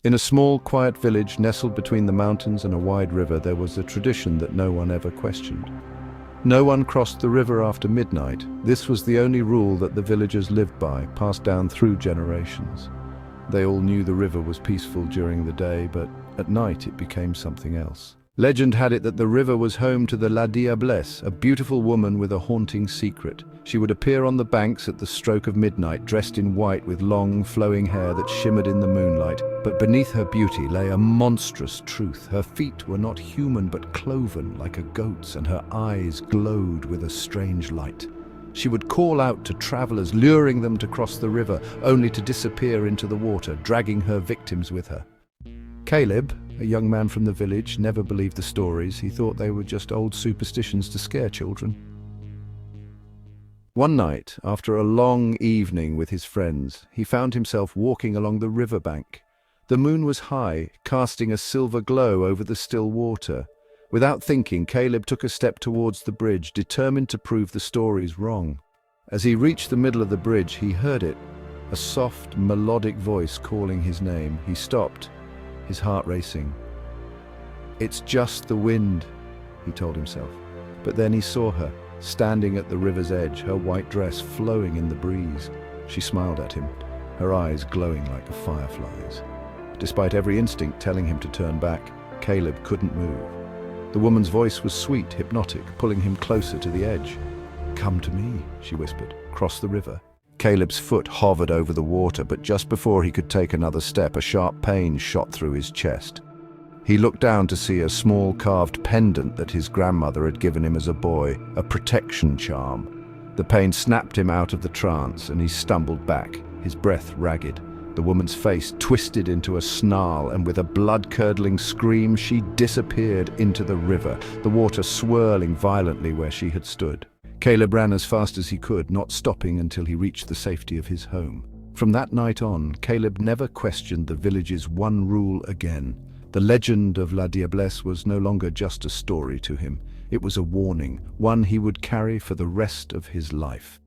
In a small, quiet village nestled between the mountains and a wide river, there was a tradition that no one ever questioned. No one crossed the river after midnight. This was the only rule that the villagers lived by, passed down through generations. They all knew the river was peaceful during the day, but at night it became something else. Legend had it that the river was home to the Diablesse, a beautiful woman with a haunting secret. She would appear on the banks at the stroke of midnight, dressed in white with long, flowing hair that shimmered in the moonlight. But beneath her beauty lay a monstrous truth. Her feet were not human but cloven like a goat's, and her eyes glowed with a strange light. She would call out to travelers, luring them to cross the river, only to disappear into the water, dragging her victims with her. Caleb, a young man from the village, never believed the stories. He thought they were just old superstitions to scare children. One night, after a long evening with his friends, he found himself walking along the riverbank. The moon was high, casting a silver glow over the still water. Without thinking, Caleb took a step towards the bridge, determined to prove the stories wrong. As he reached the middle of the bridge, he heard it, a soft, melodic voice calling his name. He stopped, his heart racing. "It's just the wind," he told himself. But then he saw her, standing at the river's edge, her white dress flowing in the breeze. She smiled at him, her eyes glowing like a firefly's. Despite every instinct telling him to turn back, Caleb couldn't move. The woman's voice was sweet, hypnotic, pulling him closer to the edge. "Come to me," she whispered. "Cross the river." Caleb's foot hovered over the water, but just before he could take another step, a sharp pain shot through his chest. He looked down to see a small carved pendant that his grandmother had given him as a boy, a protection charm. The pain snapped him out of the trance, and he stumbled back, his breath ragged. The woman's face twisted into a snarl, and with a blood-curdling scream, she disappeared into the river, the water swirling violently where she had stood. Caleb ran as fast as he could, not stopping until he reached the safety of his home. From that night on, Caleb never questioned the village's one rule again. The legend of La Diablesse was no longer just a story to him. It was a warning, one he would carry for the rest of his life.